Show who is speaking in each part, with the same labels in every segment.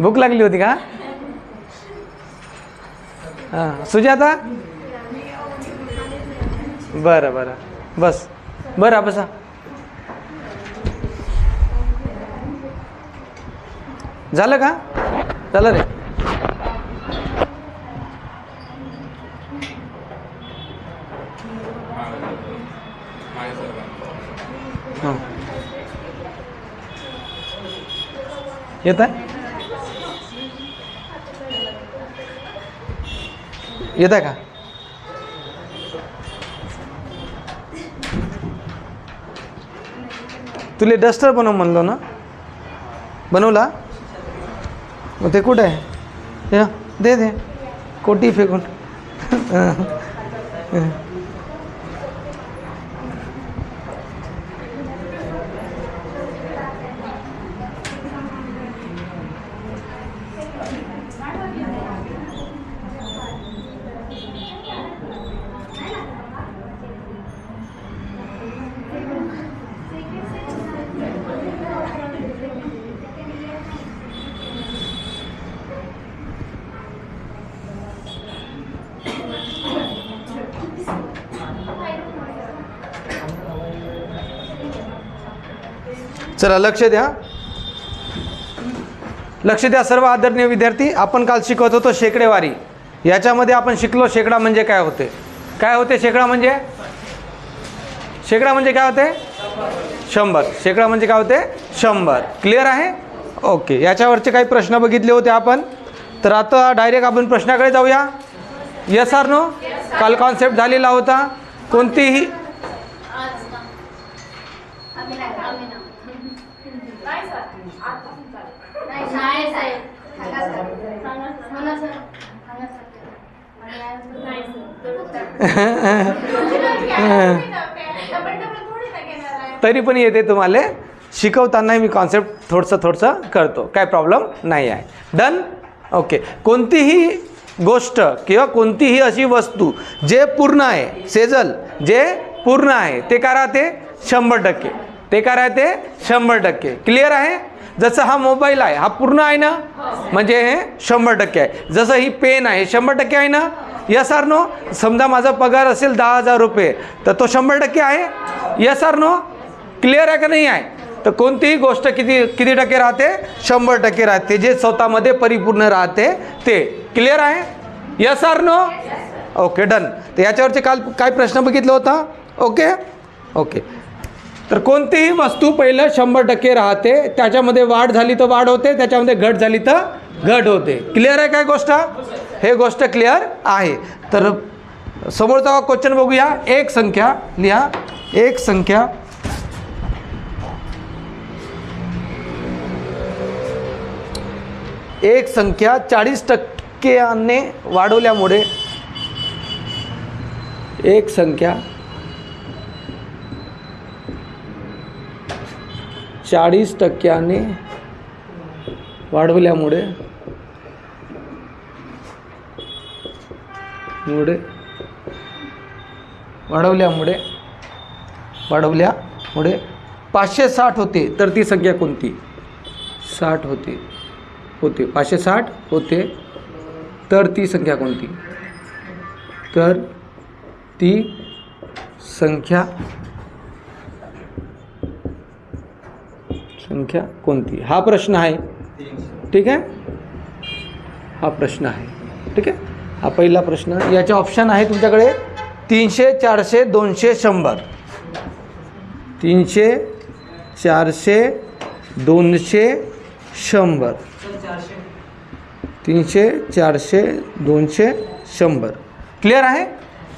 Speaker 1: भूक लागली होती का? हां सुजाता बरं बरं बस बरं बसा. झालं का? झालं रे. हां येत आहे येत आहे का? तुला डस्टर बनव म्हणलो ना, बनवला? मग ते कुठे आहे? दे दे कोटी फेकून. चला लक्ष द्या, लक्ष द्या सर्व आदरणीय विद्यार्थी. आपण काल शिकवत होतो शेकडेवारी. याच्यामध्ये आपण शिकलो शेकडा म्हणजे काय होते. काय होते शेकडा म्हणजे? शेकडा म्हणजे काय होते? 100. शेकडा म्हणजे काय होते? 100. क्लिअर आहे? ओके. याच्यावरचे काही प्रश्न बघितले होते आपण. तर आता डायरेक्ट आपण प्रश्नाकडे जाऊया. Yes or no? काल कॉन्सेप्ट झालेला होता. कोणतीही तरी पण येते तुम्हाला. शिकवताना मी कॉन्सेप्ट थोडंसं करतो, काय प्रॉब्लेम नाही आहे. डन? ओके. कोणतीही गोष्ट किंवा कोणतीही अशी वस्तू जे पूर्ण आहे, सेजल जे पूर्ण आहे ते काय राहते? 100%. ते काय राहते? 100%. क्लिअर आहे? जसं हा मोबाईल आहे हा पूर्ण आहे ना, म्हणजे हे 100% आहे. जसं ही पेन आहे 100% आहे ना. Yes or no? समजा माझा पगार असेल 10,000 रुपये तर तो 100% आहे. Yes or no? क्लिअर आहे का नाही आहे? तर कोणतीही गोष्ट किती टक्के राहते? 100% राहते. जे स्वतःमध्ये परिपूर्ण राहते ते. क्लिअर आहे? Yes or no? Okay done. तर याच्यावरचे काल काय प्रश्न बघितला होता? Okay okay. तर कोणतीही वस्तू पहिलं 100% राहते, त्याच्यामध्ये वाढ झाली तर वाढ होते, त्याच्यामध्ये घट झाली तर घट होते. क्लिअर आहे काय गोष्ट? हे गोष्ट क्लिअर आहे. तर समोरचा क्वेश्चन बघूया. एक संख्या लिहा. एक संख्या एक संख्या 40% वाढवल्यामुळे एक संख्या 40% वाढवल्यामुळे वाढवल्यामुळे 560 होते, तर ती संख्या कोणती? 60 होते 560 होते, तर ती संख्या कोणती? तर ती संख्या कोणती? हा प्रश्न आहे. ठीक आहे, हा प्रश्न आहे. ठीक आहे, हा पहिला प्रश्न. याचे ऑप्शन आहे तुमच्याकडे 300, 400, 200, 100. 300, 400, 200, 100. 300, 400, 200, 100. क्लिअर आहे?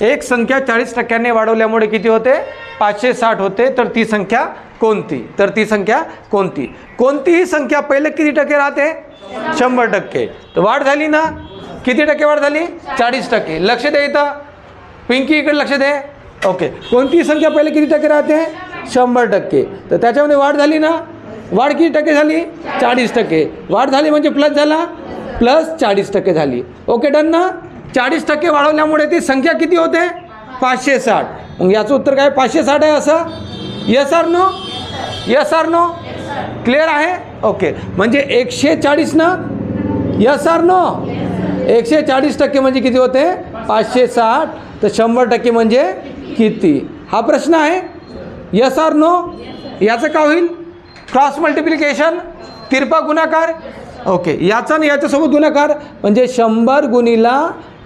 Speaker 1: एक संख्या 40% वाढवल्यामुळे किती होते? 560 होते, तर ती संख्या कोणती? तर ती संख्या कोणती? कोणतीही संख्या पहिले किती टक्के राहते? 100%. तर वाढ झाली ना, किती टक्के वाढ झाली? 40%. लक्ष दे इथं, पिंकी इकडे लक्ष दे. ओके. कोणतीही संख्या पहिले किती टक्के राहते? 100%. तर त्याच्यामध्ये वाढ झाली ना, वाढ किती टक्के झाली? 40%. वाढ झाली म्हणजे प्लस झाला, प्लस 40% झाली. ओके डन ना. 40% वाढवल्यामुळे ती संख्या किती होते? 560. मग याचं उत्तर काय? 560 आहे असं. Yes or no? Yes or no? Clear आहे? ओके, म्हणजे 140 ना, यस आर नो? 140% म्हणजे किती होते? 560. तर 100% म्हणजे किती? हा प्रश्न आहे. Yes or no? याचं काय होईल? क्रॉस मल्टिप्लिकेशन, तिरपा गुणाकार. ओके, याचा आणि याच्यासोबत गुणाकार म्हणजे 100 गुणिला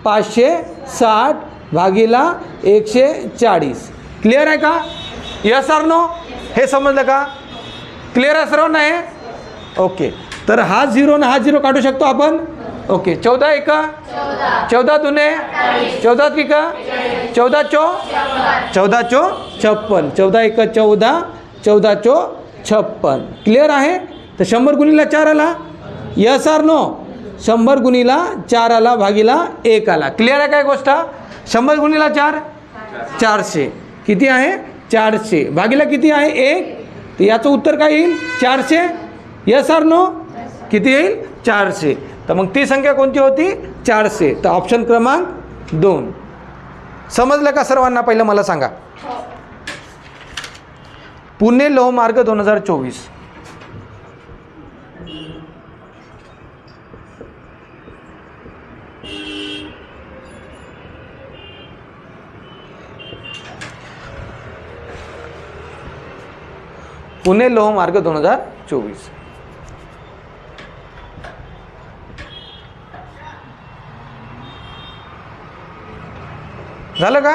Speaker 1: 560 भागीला 140. क्लिअर आहे का? Yes or no? हे समजलं का? क्लिअर आहे सर्वांना हे? ओके, तर हा 0 आणि हा 0 काढू शकतो आपण. ओके, 14 एक 14 दुने 14 त्रिक 14 चो 14 चो 56. 14 एक 14, 14 चो 56. क्लिअर आहे? तर 100 गुणिला 4 आला. Yes or no? 100 गुणिला 4 आला भागीला 1 आला. क्लिअर आहे काय गोष्ट? 100 गुणिला 4 400. किती आहे? 400 भागीला किती आहे? 1. तर याचं उत्तर काय येईल? 400. Yes or no? किती येईल? 400. तर मग ती संख्या कोणती होती? 400. तर ऑप्शन क्रमांक 2. समजलं का सर्वांना? पहिलं मला सांगा. पुणे लोहमार्ग 2024. पुणे लोहमार्ग 2024. झालं का?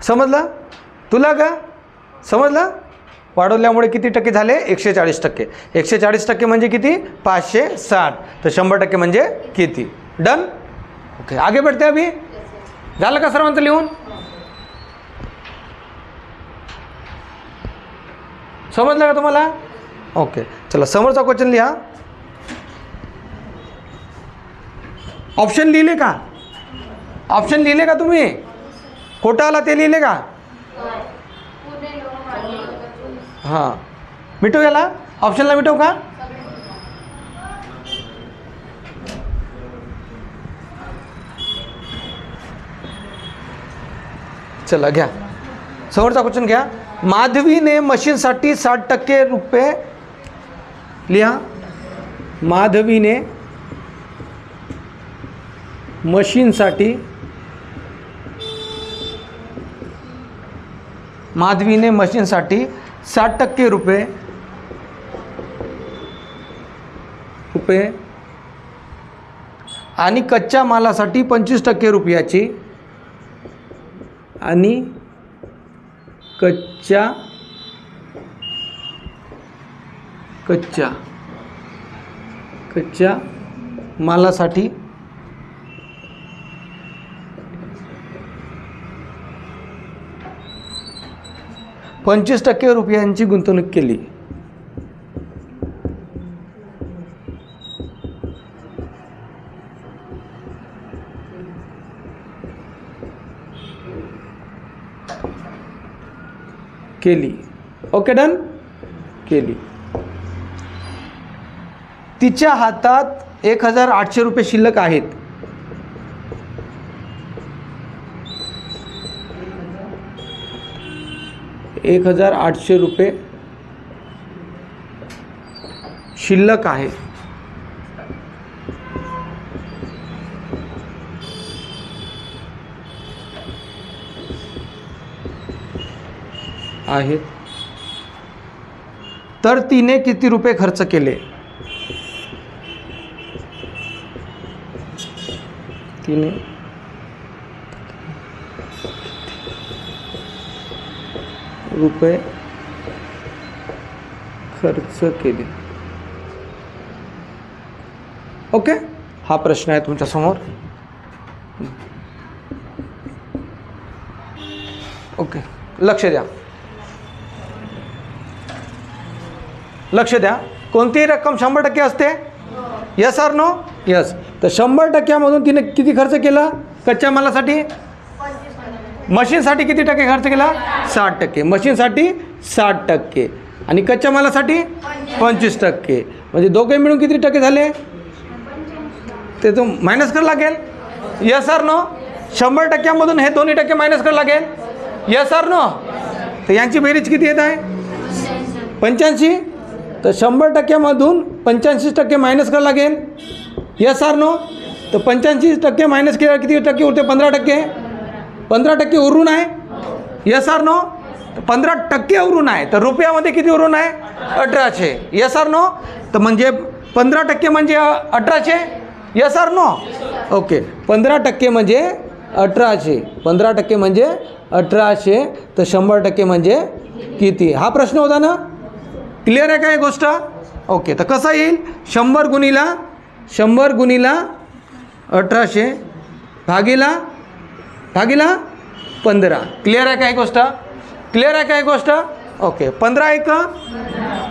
Speaker 1: समजलं? तुला का समजलं? वाढवल्यामुळे किती टक्के झाले? 140%. 140% म्हणजे किती? 560. तर 100% म्हणजे किती? डन? ओके, आगे बढ़ते अभी. झालं का सर्वांचं लिहून? समजलं का तुम्हाला? ओके, चला समोरचा क्वेश्चन लिहा. ऑप्शन लिहिले का? ऑप्शन लिहिले का तुम्ही? खोटं आला ते लिहिले का? हां, मिटवू याला? ऑप्शनला मिटवू का? चला घ्या, समोरचा क्वेश्चन घ्या. माधवीने मशीनसाठी 60% रुपये लिहा. माधवीने मशीनसाठी 60% रुपये आणि कच्च्या मालासाठी 25% रुपयाची आणि कच्च्या मालासाठी 25% रुपयांची गुंतवणूक केली. Okay, done. केली. तिच्या हातात 1800 रुपये शिल्लक आहेत. ₹1800 शिल्लक आहे. तर तिने किती रुपये खर्च केले? तिने रुपये खर्च केले. ओके, हा प्रश्न आहे तुमच्या समोर. ओके, लक्ष द्या. कोणतीही रक्कम 100% असते? Yes or no? यस. तर 100%मधून तिने किती खर्च केला? कच्च्या मालासाठी? मशीनसाठी किती टक्के खर्च केला? 60%. मशीनसाठी 60%. आणि कच्च्या मालासाठी 25%. म्हणजे दोघे मिळून किती टक्के झाले ते तो मायनस करावं लागेल. Yes or no. 100% हे दोन्ही टक्के मायनस करावं लागेल. Yes or no. तर यांची बेरीज किती येत आहे 85. तर 100% 85% मायनस करावं लागेल. Yes or no. तर 85% मायनस केल्यावर किती टक्के उरते 15%. 15% उरून आहे. Yes or no. 15% उरून आहे. तर रुपयामध्ये किती उरून आहे 1800. Yes or no. तर म्हणजे 15% म्हणजे 1800. Yes or no. ओके. 15% म्हणजे 1800. 15% म्हणजे 1800. तर 100% म्हणजे किती हा प्रश्न होता ना. क्लिअर आहे का ही गोष्ट. ओके. तर कसं येईल 100 गुणिला 1800 भागीला 15. क्लिअर आहे का ही गोष्ट. क्लिअर आहे का ही गोष्ट. ओके. 15 1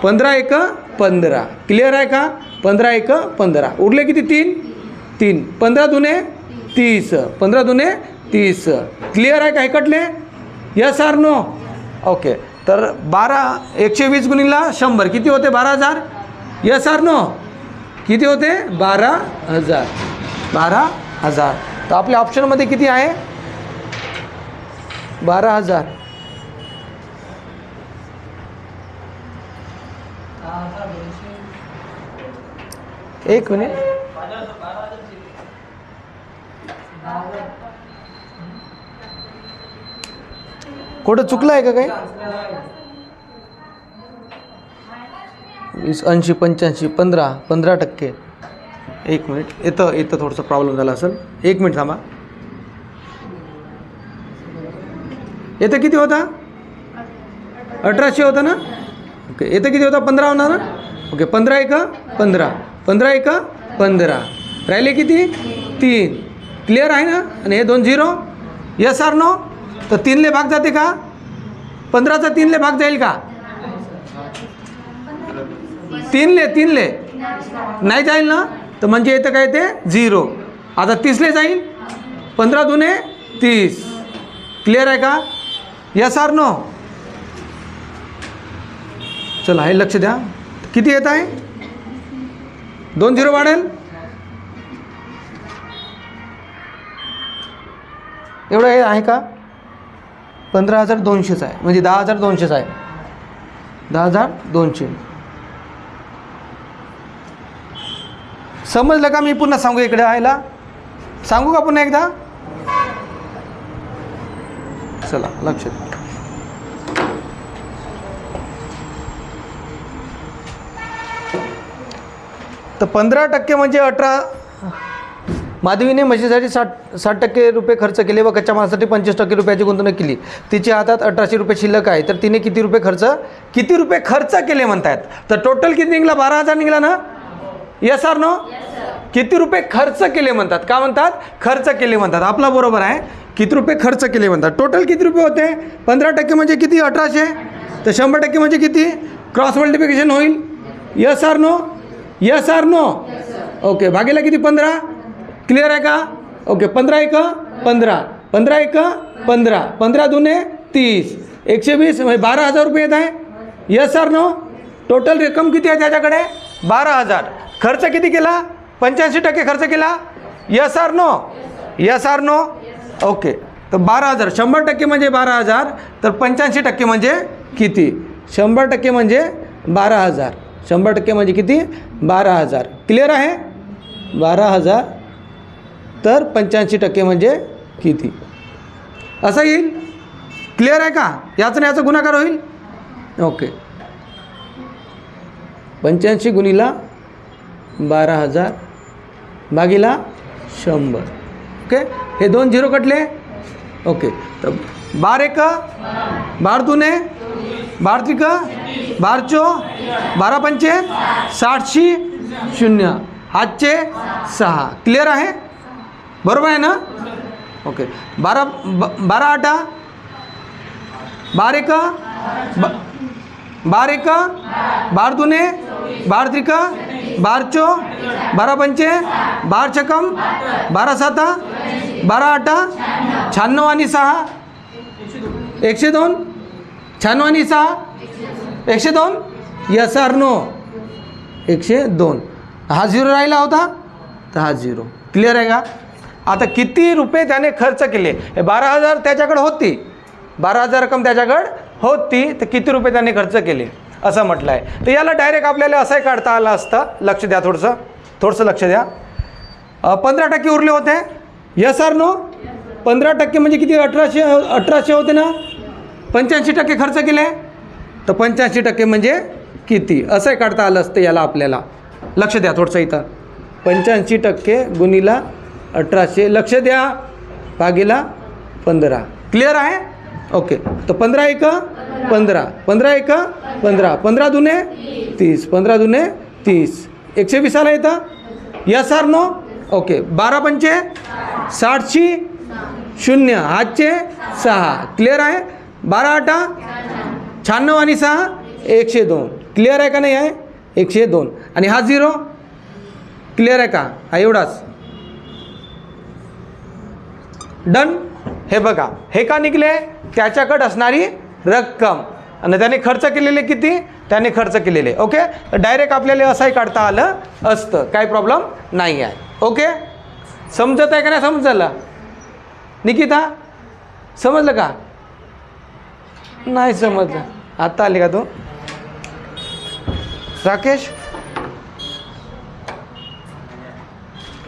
Speaker 1: 15. क्लिअर आहे का. 15 1 15. उरले किती 3. 15 दुने 30. 15 दुने 30. क्लिअर आहे का हे कटले. Yes or no. ओके. तर 120 गुणिला 100 किती होते 12000. Yes or no. किती होते 12000. 12000. तर आपल्या ऑप्शनमध्ये किती आहे 12000. एक मिनिट. कुठं चुकलं आहे का काही. 20 80 85 15%. एक मिनिट. येतं थोडंसं प्रॉब्लेम झाला असेल. एक मिनिट थांबा. येतं किती होता 1800 होता ना. ओके. येतं किती होता 15 होणार ना. ओके. 15 1 15. 15 1 15. राहिले किती 3. क्लिअर आहे ना. आणि हे 2 0. Yes or no. तर 3ले भाग जाते का 15चा 3ले भाग जाईल का 3ले नाही जाईल ना. तर म्हणजे येतं काय ते 0. आता 30ले जाईल. 15 दुने 30. क्लिअर आहे का. Yes or no. चला हे लक्ष द्या. किती येत आहे 2 0 वाढेल. एवढं हे आहे का 15200 आहे. म्हणजे 10200 आहे. 10200. समजलं का. मी पुन्हा सांगू इकडे आयला सांगू का पुन्हा एकदा. चला लक्ष द्या. तर 15% म्हणजे 18. माधवीने म्हशीसाठी 60% रुपये खर्च केले व कच्च्या मालासाठी 25% रुपयाची गुंतवणूक केली. तिच्या हातात 1800 रुपये शिल्लक आहे. तर तिने किती रुपये खर्च केले म्हणतायत. तर टोटल किती निघला 12000 निघला ना. Yes or no. किती रुपये खर्च केले म्हणतात. का म्हणतात खर्च केले म्हणतात. आपला बरोबर आहे. किती रुपये खर्च केले म्हणतात. टोटल किती रुपये होते 15% म्हणजे किती 1800. तर 100% म्हणजे किती क्रॉस मल्टिप्लिकेशन होईल. Yes or no. Yes or no. Okay. भागीला किती 15. क्लिअर आहे का. ओके. 15 1 15. 15 1 15. 15 दुने 30. 120 म्हणजे 12000 रुपये येत आहे. Yes or no. टोटल रक्कम किती आहे त्याच्याकडे 12000. खर्च किती केला 85% खर्च केला. Yes or no. Yes or no. Okay. तर 12000 100% म्हणजे 12000. तर 85% म्हणजे किती 100% म्हणजे 12000. 100% म्हणजे किती 12000. क्लिअर आहे 12000. तर 85% म्हणजे किती असं येईल. क्लिअर आहे का. याचं याचा गुणाकार होईल. ओके. 85 गुणिला 12000 भागीला 100. ओके. हे 2 0 कटले. ओके. तर 12 1 12 दुने 12 3 12 4 12 पंचे 60 0. हातचे 6. क्लिअर आहे बरोबर आहे ना. ओके. 12 8 12 1 12 1 12 दुने 12 3 12 4 12 पंचे 12 छकम 12 7 12 8 96 आणि 6 102. 96 आणि 6 102? Yes or no? 102. हा 0 राहिला होता तर हा 0. क्लिअर आहे का? आता किती रुपये त्याने खर्च केले? 12,000 त्याच्याकडे होती, 12,000 रक्कम त्याच्याकडे होती, तर किती रुपये त्याने खर्च केले असं म्हटलं आहे. तर याला डायरेक्ट आपल्याला असंही काढता आलं असतं. लक्ष द्या, थोडंसं लक्ष द्या. 15% उरले होते. Yes or no? 15% म्हणजे किती? 1800 होते ना. 85% खर्च केले तर 85% म्हणजे किती असंही काढता आलं असतं याला आपल्याला. लक्ष द्या थोडंसं इथं. 85% गुणिला 1800, लक्ष द्या, भागीला 15. क्लिअर आहे? ओके. तर 15 एक 15, 15 एक 15, 15 दुने 30, 15 दुने 30, 120 आला इथं. Yes or no? ओके. 12 पंचे 60ची 0, हातचे 6. क्लिअर आहे? 12 8 96 आणि 6 102. क्लिअर आहे का नाही आहे? 102. आणि हा 0. क्लिअर आहे का? हा एवढाच. डन. हे बघा, हे का निघले? त्याच्याकडे असणारी रक्कम आणि त्याने खर्च केलेले किती? त्याने खर्च केलेले. ओके. डायरेक्ट आपल्याला असंही काढता आलं असतं, काही प्रॉब्लेम नाही आहे. ओके. समजत आहे का नाही? समजलं निकिता? समजलं का? नाही समजलं. आता आली का तू? राकेश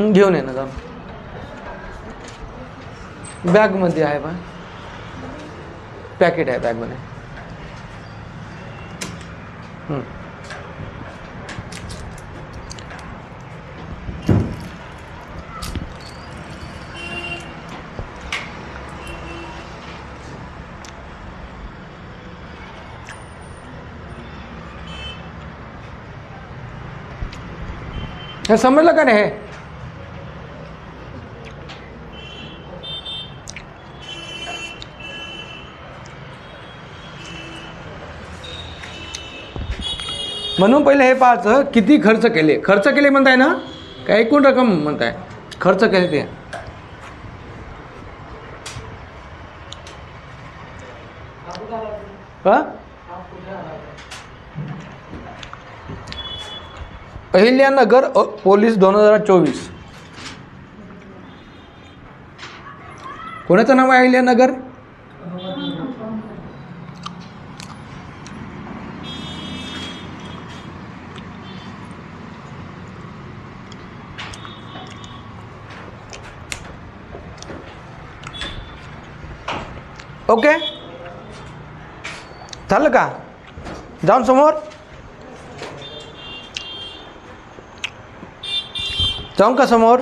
Speaker 1: घेऊन ये ना, जाऊन बॅगमध्ये आहे बा, पॅकेट आहे बॅगमध्ये. हे समजलं का नाही? म्हणून पहिले हे पाहायचं किती खर्च केले. खर्च केले म्हणताय ना, काय एकूण रक्कम म्हणताय? खर्च केले ते. अहिल्यानगर पोलीस 2024. कोणाचं नाव आहे अहिल्यानगर? ओके. झालं का? जाऊन समोर जाऊन का समोर?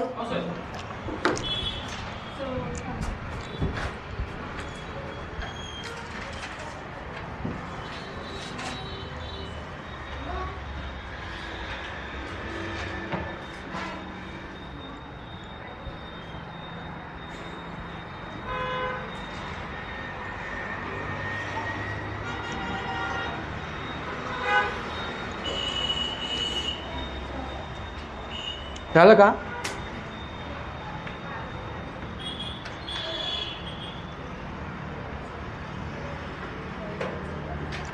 Speaker 1: झालं का?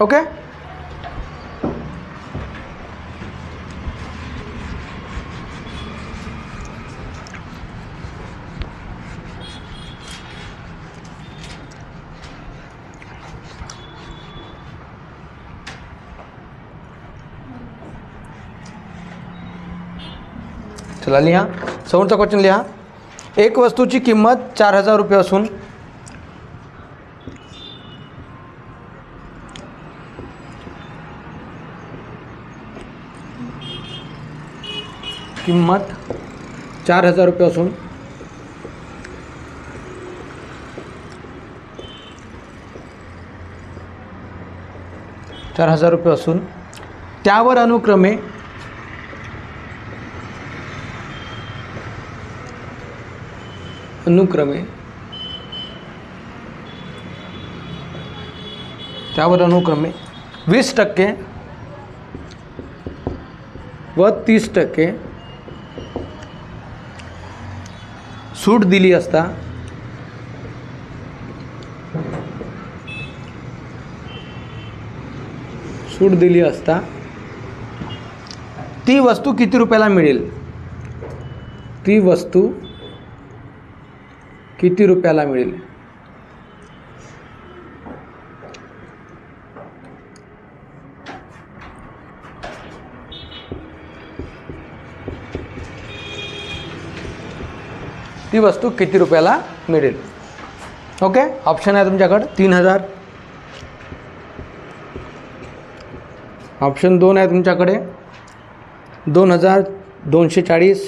Speaker 1: ओके. चला लिहा. समोरचा क्वेश्चन लिहा. एक वस्तूची किंमत 4,000 रुपये असून किंमत 4,000 रुपये असून त्यावर अनुक्रमे त्यावर अनुक्रमे 20% व 30% सूट दिली असता सूट दिली असता ती वस्तू किती रुपयाला मिळेल? ती वस्तू किती रुपयाला मिळेल? ती वस्तू किती रुपयाला मिळेल? ओके, ऑप्शन आहे तुमच्याकडे 3000, ऑप्शन 2 आहे तुमच्याकडे 2240,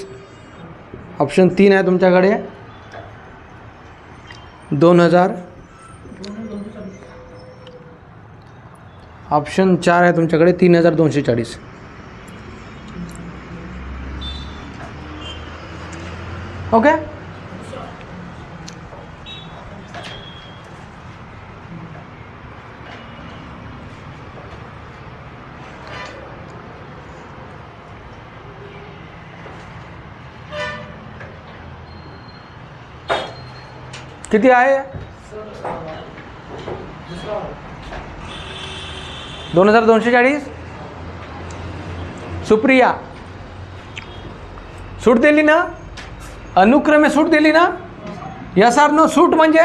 Speaker 1: ऑप्शन 3 आहे तुमच्याकडे 2000, ऑप्शन 4 आहे तुमच्याकडे 3240. ओके, किती आहे? 2240. सुप्रिया, सूट दिली ना? अनुक्रमे सूट दिली ना? Yes or no? सूट म्हणजे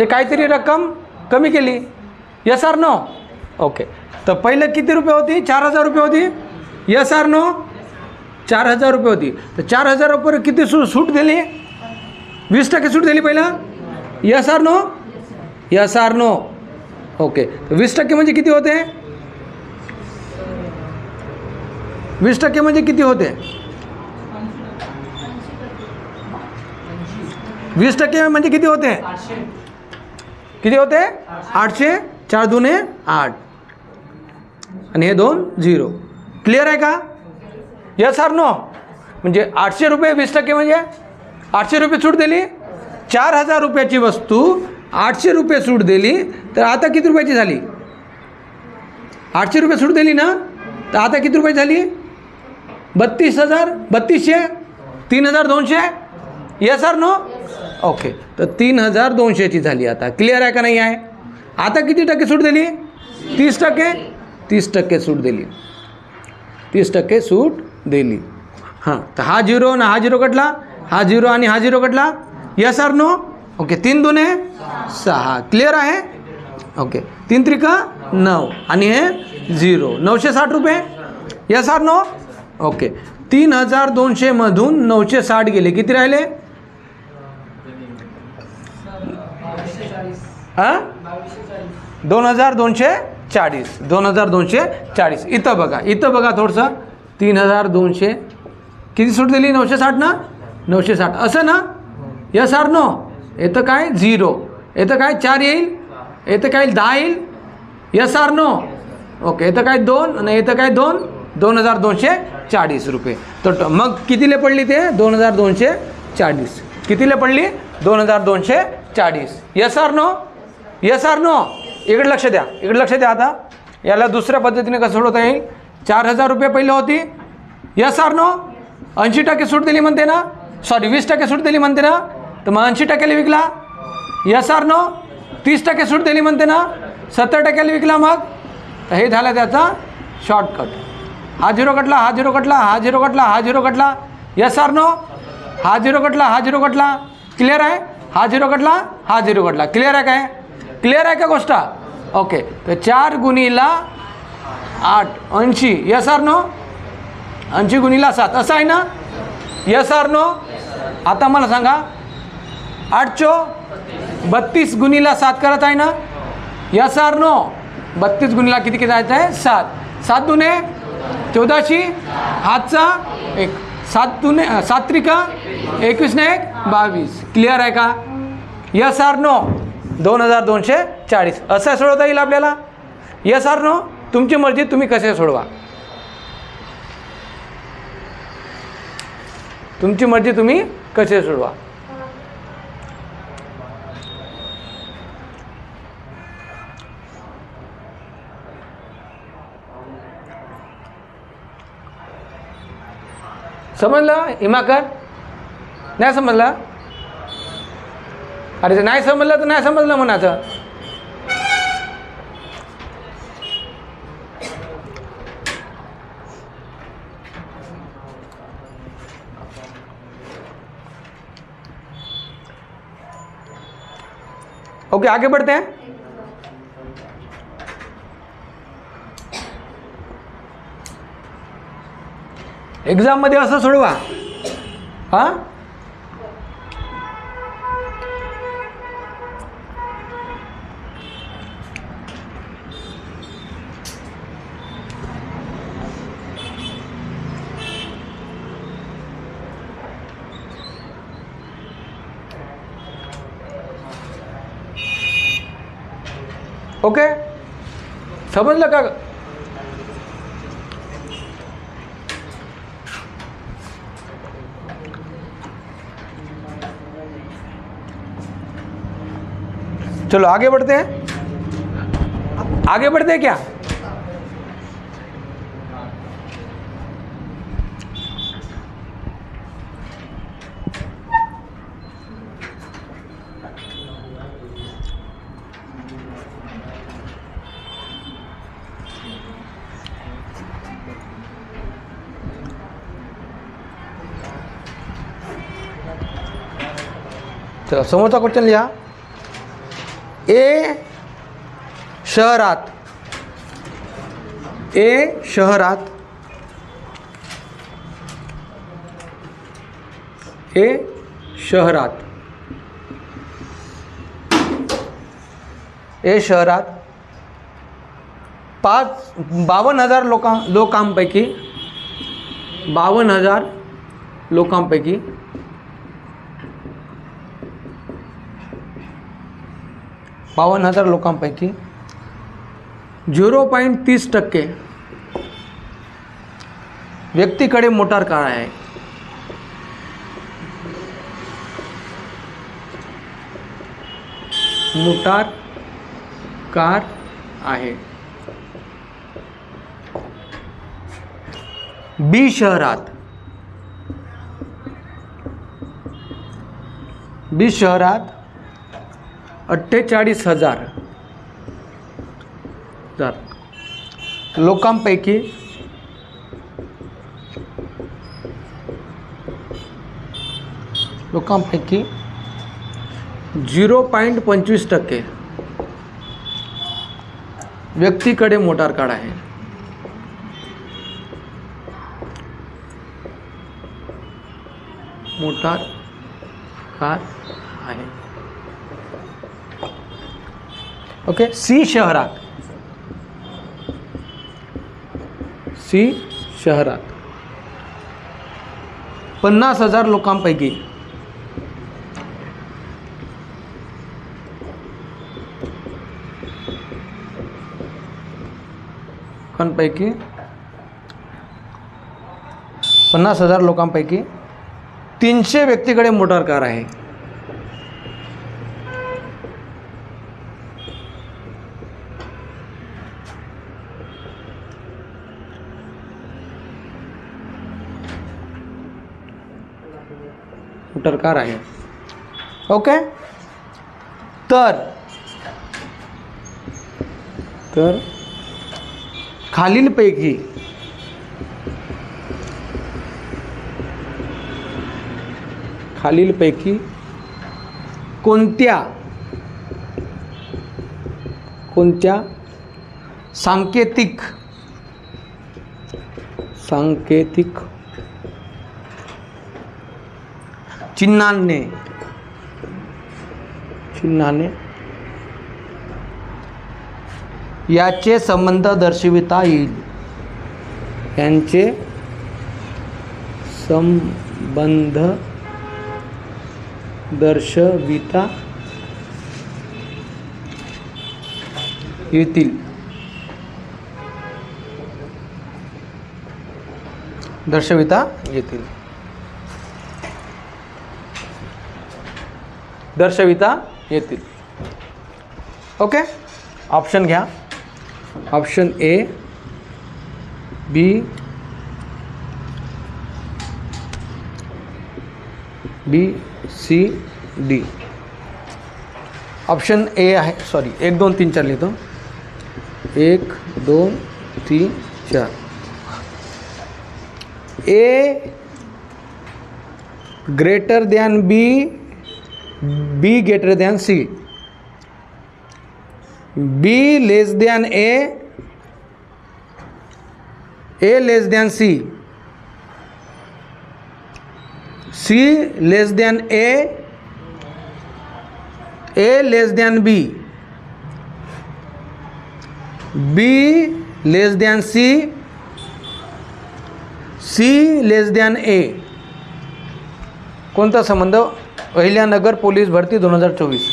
Speaker 1: काहीतरी रक्कम कमी केली. Yes or no? ओके, तर पहिलं किती रुपये होती? 4000 रुपये होती. Yes or no? 4000 रुपये होती. तर 4000 रुपये किती सूट दिली? 20% सूट दिली पहिला. Yes or no? Yes or no? Okay, तर 20% म्हणजे किती होते? 20% म्हणजे किती होते? 20% म्हणजे किती होते? किती होते? 800. 4 दुने 8 आणि हे 2 0. क्लिअर आहे का? Yes or no? म्हणजे 800 रुपये 20% म्हणजे 800 रुपये सूट दिली. 4000 रुपयाची वस्तू 800 रुपये सूट दिली, तर आता किती रुपयाची झाली? 800 रुपये सूट दिली ना, तर आता किती रुपयाची झाली? 32,000, 3200, 3200. Yes or no? ओके, तर 3200ची झाली आता. क्लिअर आहे का नाही आहे? आता किती टक्के सूट दिली? 30%. 30% सूट दिली. 30% सूट दिली. हां, तर हा 0 ना हा 0 कटला, हा 0 आणि हा 0 कटला. Yes or no? ओके, 3 दुने 6. क्लिअर आहे? ओके, 3 त्रिका 9 आणि हे 0. 960 रुपये. Yes or no? ओके, 3200 मधून 960 गेले, किती राहिले? हां, 2240. 2240. इथं बघा थोडंसं. 3200 किती सूट दिली? 960 ना? 960 असं ना? Yes or no? येतं काय? 0. येतं काय? 4 येईल. येतं काय? 10 येईल. Yes or no? ओके, येतं काय? 2 आणि येतं काय? 2. 2240 रुपये. तर मग कितीले पडली ते? 2240. कितीले पडली? 2240. Yes or no? Yes or no? इकडे लक्ष द्या, इकडे लक्ष द्या. आता याला दुसऱ्या पद्धतीने कसं सोडवता येईल? 4000 रुपये पहिलं होती. Yes or no? 80% सूट दिली म्हणते ना, सॉरी 20% सूट दिली म्हणते ना, तर मग 80%ला विकला. Yes or no? 30% सूट दिली म्हणते ना, 70%ला विकला. मग तर हे झालं त्याचा शॉर्टकट. हा 0 कटला, हा 0 कटला, हा 0 कटला, हा 0 कटला. Yes or no? हा 0 कटला, हा 0 कटला. क्लिअर आहे? हा 0 कटला, हा 0 कटला. क्लिअर आहे काय? क्लिअर आहे का गोष्ट? ओके, तर 4 गुणिला 8 80. Yes or no? 80 गुणिला 7 असं आहे ना? Yes or no? आता मला सांगा, 8 32 गुणिला 7 करत आहे ना? Yes or no? 32 गुणिला किती जायचं आहे? 7. 7 दुने 14. हातचा 1. 7 दुने 7 त्रिका 21 ने 1 22. क्लिअर आहे का? Yes or no? 2240 असं सोडवता येईल आपल्याला. Yes or no? तुमची मर्जी, तुम्ही कसे सोडवा. तुमची मर्जी, तुम्ही कसे सोडवा. समजलं हिमाकर? नाही समजलं? अरे नाही समजलं तर नाही समजलं म्हणाचं. ओके, आगे बढ़ते हैं. एग्जाम मध्ये असं सोडवा. हां, ओके, समजलं का? चलो आगे बढ़ते हैं. आगे बढ़ते हैं क्या? चलो समोरचा क्वेश्चन लिहा. ए शहरात पाच 52,000 लोकांपैकी 52,000 लोकांपैकी 0.30% व्यक्तीकडे मोटार कार आहे. मोटार कार आहे. बी शहरात 48,000 लोकांपैकी 0.25% व्यक्तीकडे मोटार कार आहे. मोटार कार आहे. ओके. सी शहरात 50,000 लोकांपैकी 50,000 लोकांपैकी 300 व्यक्तीकडे मोटार कार आहे. मोटार कार आहे. ओके. तर खालीलपैकी कोणत्या सांकेतिक चिन्हाने याचे संबंध दर्शविता येईल. यांचे संबंध दर्शविता येतील. ओके. ऑप्शन घ्या. Option A, B, C, D. Option A आहे. सॉरी, 1 2 3 4 लिहितो. 1 2 3 4. A greater than B, B greater than C. B less than A less than C, C less than A less than B, B less than C, C less than A. कोणता संबंध? Ahilyanagar police भरती 2024.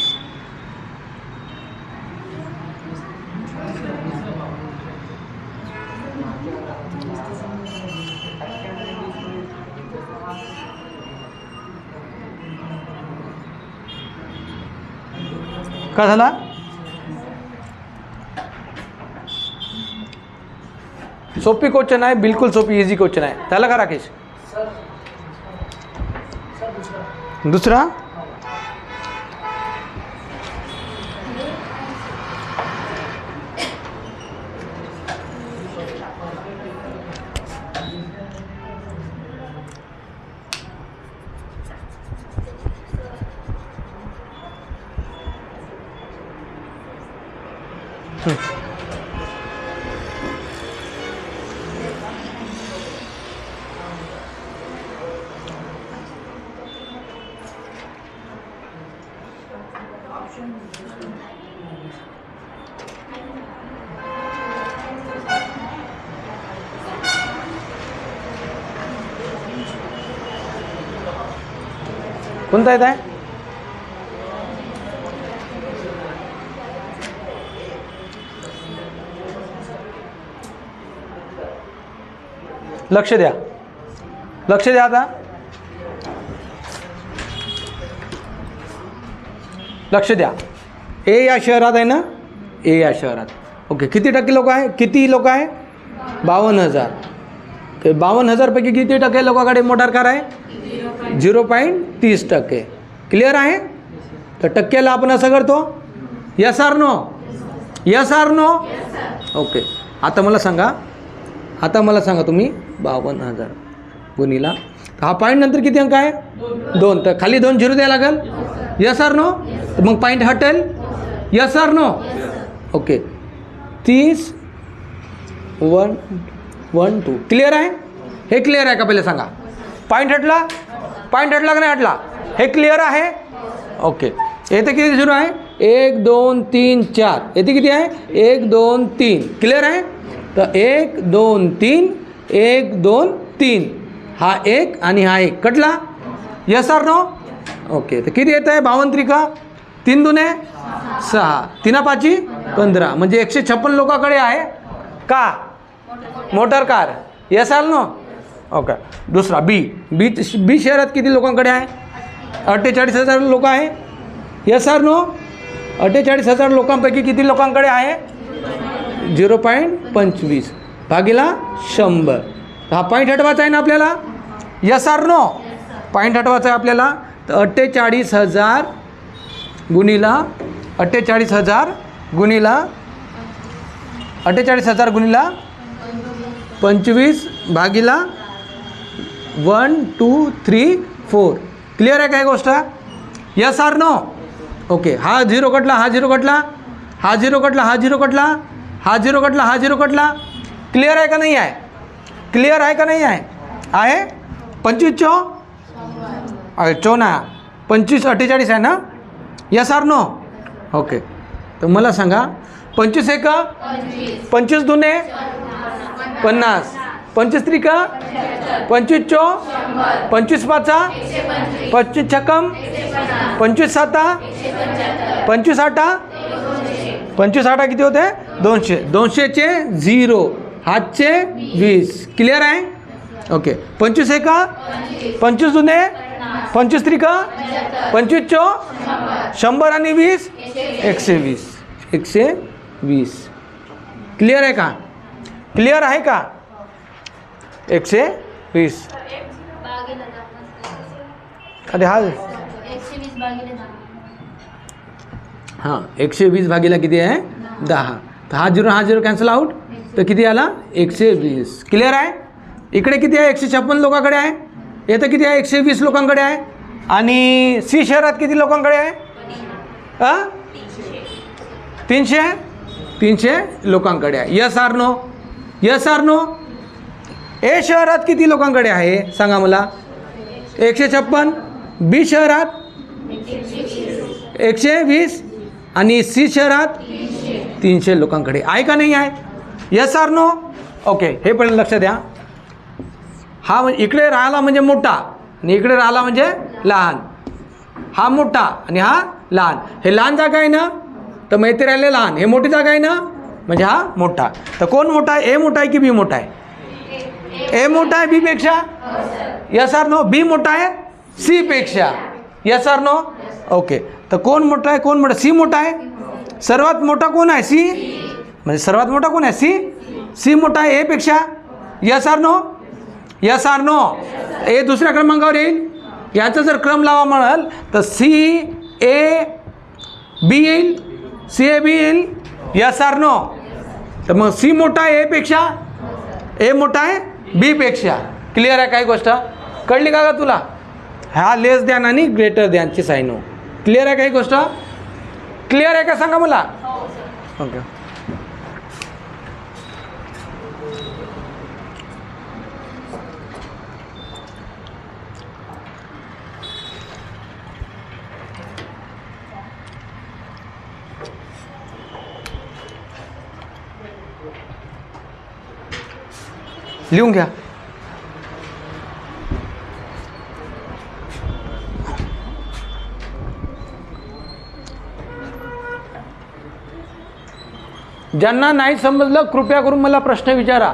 Speaker 1: का झाला? सोपी question आहे, बिलकुल सोपी easy question आहे. झालं का राकेश? दुसरा कोणता येत आहे? लक्ष द्या, लक्ष द्या. आता लक्ष द्या. ए या शहरात आहे ना, ए या शहरात. ओके, किती टक्के लोक आहे? किती लोक आहे? 52,000. 52,000 पैकी किती टक्के लोकांकडे मोटार कार आहे? 0.30%. क्लिअर आहे? तर टक्क्याला आपण असं करतो, yes or no? Yes or no? Okay. आता मला सांगा तुम्ही 52,000 गुणिला, हा पॉईंट नंतर किती अंक आहे? 2. तर खाली 2 झिरो द्यायला लागेल. Yes or no? मग पॉईंट हटेल. Yes or no? Okay. 30 1 1 2. Clear आहे? हे क्लिअर आहे का पहिले सांगा? पॉईंट हटला? पॉईंट हटला का नाही हटला? हे क्लिअर आहे? ओके. येथे किती झिरो आहे? 1 2 3 4. येथे किती आहे? 1 2 3. क्लिअर आहे? तर 1 2 3 1 2 3. हा 1 आणि हा 1 कटला. Yes or no? ओके. तर किती येत आहे? 52 त्रिका 3 दुने 6, 3 5 15. म्हणजे 156 लोकांकडे आहे का motor car? Yes or no? Okay. दुसरा बी. बी शहरात किती लोकांकडे आहे? 48,000 लोक आहे. Yes or no? 48,000 लोकांपैकी किती लोकांकडे आहे? 0.25 भागीला 100. हा पॉईंट हटवायचा आहे ना आपल्याला? Yes or no? पॉईंट हटवायचा आहे आपल्याला. तर 48,000 गुणिला 48,000 गुणिला 25 भागीला 1 2 3 4. क्लिअर आहे काय गोष्ट? Yes or no? ओके. हा झिरो कटला, हा झिरो कटला, हा झिरो कटला, हा झिरो कटला, हा झिरो कटला, हा झिरो कटला. क्लिअर आहे का नाही आहे? क्लिअर आहे का नाही आहे? आहे. 25 चो ना 25 48 आहे ना? Yes or no? ओके. तर मला सांगा 25 एक 25 दुने 50, 25 त्रिक 25 चो 25 पाचा 25 छक्कम 25 साता 25 आठा 25 आठा किती होते? 200. 200चे 0, हातचे 20. क्लिअर आहे? ओके. 25 एक 25 दुने 25 त्रिक 25 चो 100 आणि 20 120. 120. क्लिअर आहे का? क्लिअर आहे का? 120. अरे हा 120 भागीला किती आहे? 10. तर हा झिरो कॅन्सल आउट. तर किती आला? 120. क्लिअर आहे? इकडे किती आहे? 156 लोकांकडे आहे. येतं किती आहे? 120 लोकांकडे आहे. आणि सी शहरात किती लोकांकडे आहे? 300 लोकांकडे आहे. Yes or no? Yes or no? A शहरात किती लोकांकडे आहे सांगा मला? 156. बी शहरात 120 आणि सी शहरात 300 लोकांकडे आहे का नाही आहे? Yes or no? ओके, हे पण लक्षात द्या. हा म्हणजे इकडे राहिला म्हणजे मोठा आणि इकडे राहिला म्हणजे लहान. हा मोठा आणि हा लहान. हे लहान जागा आहे ना, तर माहिती राहिले लहान. हे मोठी जागा आहे ना, म्हणजे हा मोठा. तर कोण मोठा आहे? ए मोठा आहे की बी मोठा आहे? ए मोठा आहे बी पेक्षा? Yes or no? बी मोठा आहे सी पेक्षा? Yes or no? ओके, तर कोण मोठा आहे? कोण मोठा? सी मोठा आहे. सर्वात मोठा कोण आहे? सी. म्हणजे सर्वात मोठा कोण आहे? सी. सी मोठा आहे ए पेक्षा? Yes or no? Yes or no? A दुसऱ्या क्रमांकावर येईल. याचा जर क्रम लावा म्हणाल तर सी ए बी येईल, सी ए बी येईल. Yes or no? तर मग सी मोठा आहे ए पेक्षा, ए मोठा आहे बी पेक्षा. क्लिअर आहे काही गोष्ट? कळली का तुला? हा लेस द्यान आणि ग्रेटर द्यानची साईन हो. क्लिअर आहे काही गोष्ट? क्लिअर आहे का सांगा मला? ओके. लिहून घ्या. ज्यांना नाही समजलं कृपया करून मला प्रश्न विचारा.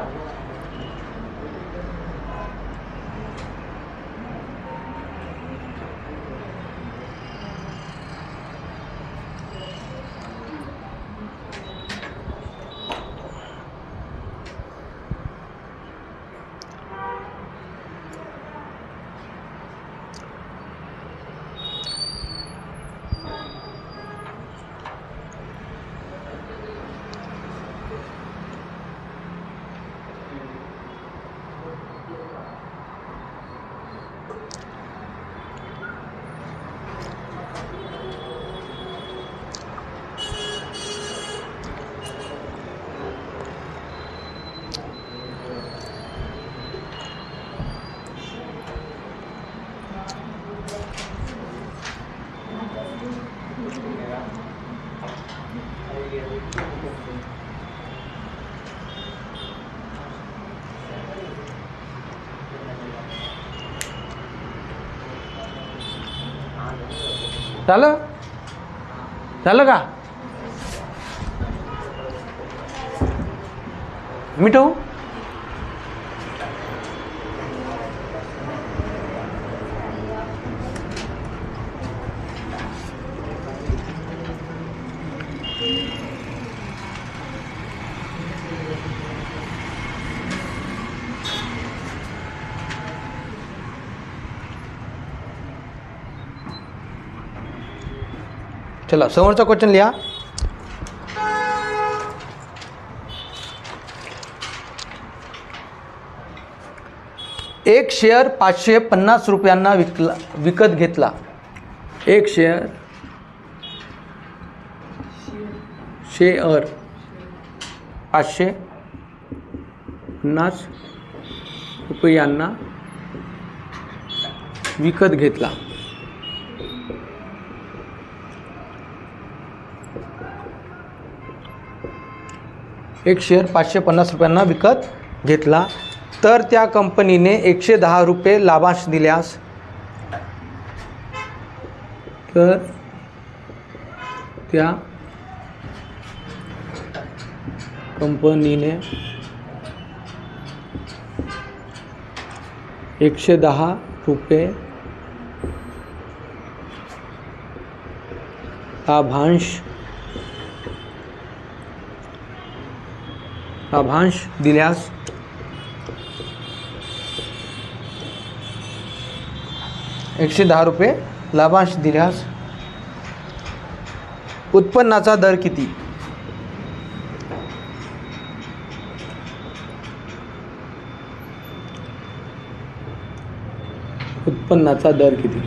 Speaker 1: झालं? झालं का? मिठू चला समोरचा क्वेश्चन लिहा. एक शेअर 550 रुपयांना विकत घेतला. एक शेअर 550 रुपयांना विकत घेतला. एक शेअर 550 रुपयांना विकत घेतला तर त्या कंपनीने 110 रुपये लाभांश दिल्यास, तर त्या कंपनीने 110 रुपये लाभांश दिल्यास लाभांश दिल्यास उत्पन्नाचा दर किती? उत्पन्नाचा दर किती?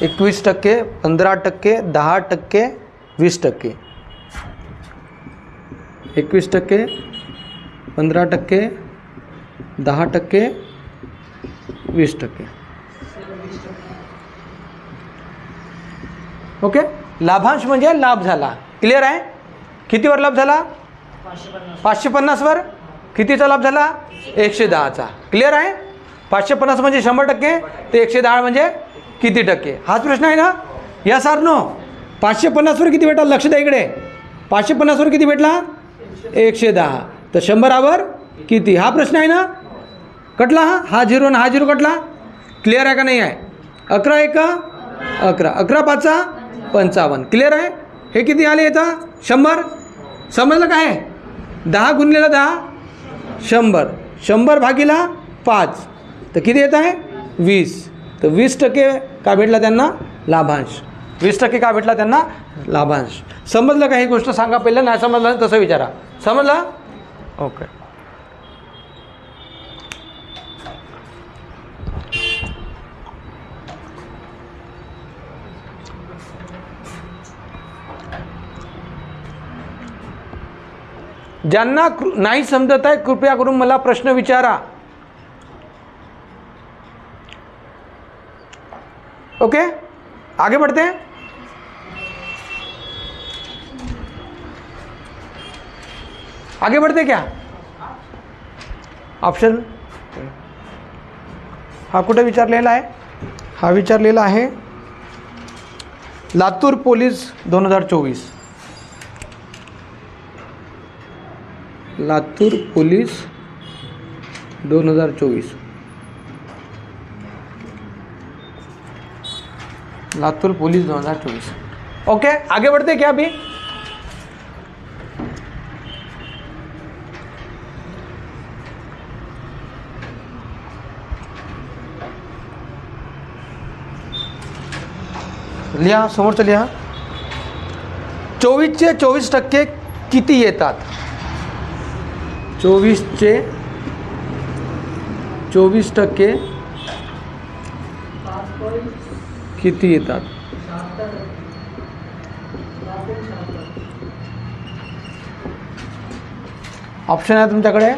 Speaker 1: 21%, 15%, 10%, 20%. 21%, 15%, 10%, 20%. ओके. लाभांश म्हणजे लाभ झाला. क्लिअर आहे. कितीवर लाभ झाला? 550वर. कितीचा लाभ झाला? 110चा. क्लिअर आहे. 550 म्हणजे 100%, ते 110 म्हणजे किती टक्के? हाच प्रश्न आहे ना. Yes or no. 550वर किती भेटला? लक्ष द्या इकडे. 550वर किती भेटला? 110. तर 100वर किती? हा प्रश्न आहे ना. कटला हा 0 आणि हा 0 कटला. क्लिअर आहे का नाही आहे? 11 1 11, 11 5 55. क्लिअर आहे. हे किती आले इथं? 100. समजलं काय? 10 गुणलेला 10 100. 100 भागीला 5 तर किती येत आहे? 20. तर 20% का भेटला त्यांना? लाभांश. 20% का भेटला त्यांना? लाभांश. समजलं का? ही गोष्ट सांगा पहिलं. नाही समजलं तसं विचारा. समजलं? ओके. ज्यांना नाही समजत आहे कृपया करून मला प्रश्न विचारा. ओके. आगे बढ़ते हैं. आगे बढ़ते क्या? ऑप्शन हा कुठे विचारलेला आहे? हा विचारलेला आहे Latur police 2024. Latur police 2024. Latur police 2024. Okay. आगे बढ़ते क्या? अभी लिहा. समोरचं लिहा. 24चे 24% किती येतात? 24चे 24% किती येतात? ऑप्शन आहे तुमच्याकडे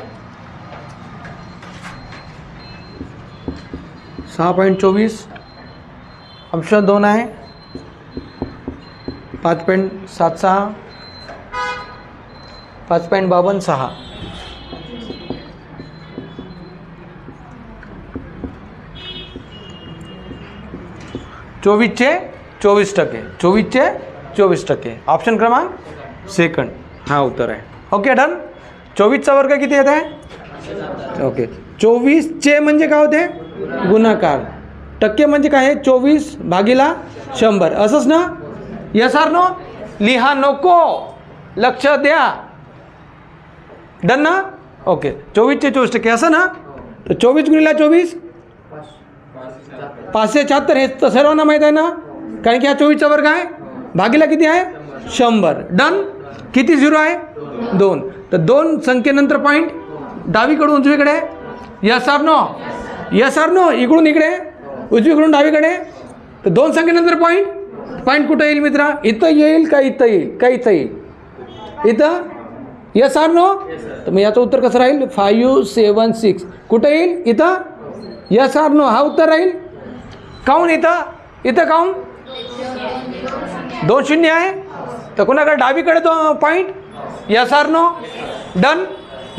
Speaker 1: 6.24. ऑप्शन 2 आहे 5.76, 5.56. 24चे 24%. 24चे 24%. ऑप्शन क्रमांक सेकंड हा उत्तर आहे. Okay done. 24चा वर्ग किती येत आहे? ओके. 24चे म्हणजे काय होते? गुणाकार. टक्के म्हणजे काय आहे? 24 भागीला 100. असंच ना. Yes or no. लिहा नको. लक्ष द्या. डन ना. ओके. 24चे 24% असं ना. तर 24 गुणिले 24 576. हे तर सर्वांना माहीत आहे ना, कारण की हा 24चा वर्ग आहे. भागीला किती आहे? 100. डन. किती 0 आहे? 2. तर 2 संख्येनंतर पॉईंट डावीकडून उजवीकडे. Yes or no. Yes or no. इकडून इकडे, उजवीकडून डावीकडे. तर 2 संख्येनंतर पॉईंट. पॉईंट कुठं येईल मित्रा? इथं येईल का इथं येईल? का इथं येईल? इथं. Yes or no. तर मग याचं उत्तर कसं राहील? 576. कुठं येईल? इथं. Yes or no. हा उत्तर राहील. काऊन इथं? इथं काऊन? 2 शून्य आहे. तर कोणाकडे? डावीकडे तो point. Yes or no. Done.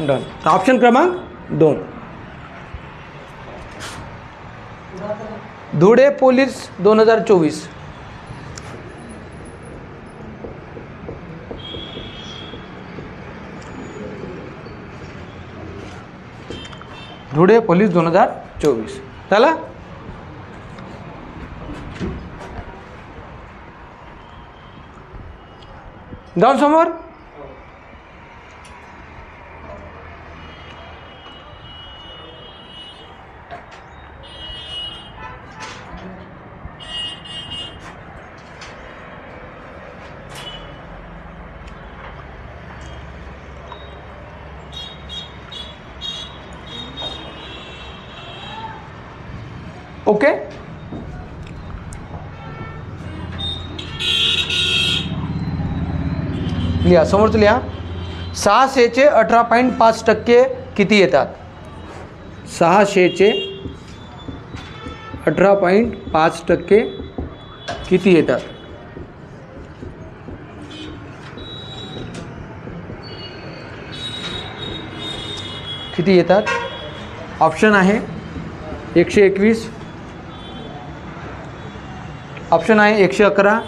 Speaker 1: Done. Option क्रमांक 2. धुळे पोलीस 2024. धुळे पोलीस 2024. चला. जाऊन समोर. ओके. लिहा, समोरचं लिहा. 600चे 18.5% किती येतात? 600चे 18.5% किती येतात? किती येतात? ऑप्शन आहे 121, ऑप्शन आहे 111,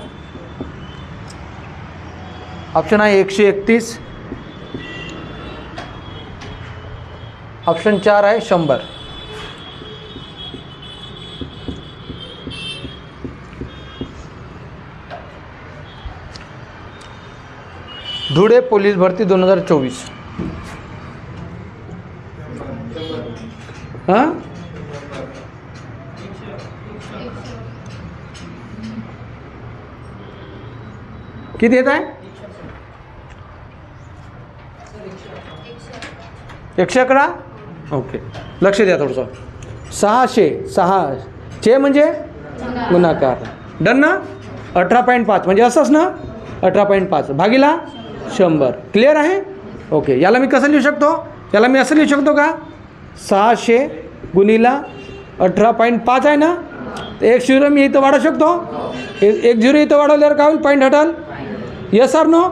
Speaker 1: ऑप्शन आहे 131, ऑप्शन 4 आहे 100. धुळे पोलीस भरती 2024. हां, किती येत आहे? 111. ओके, लक्ष द्या थोडंसं. 600 म्हणजे गुणाकार. डन ना? 18.5 म्हणजे असंच ना, 18.5 भागीला 100. क्लिअर आहे? ओके, याला मी कसं लिहू शकतो? याला मी असं लिहू शकतो का? 600 गुणीला 18.5 आहे ना, तर 1 0 मी इथं वाढवू शकतो. 1 0 इथं वाढवल्यावर काय होईल? पॉईंट हटाल. Yes or no?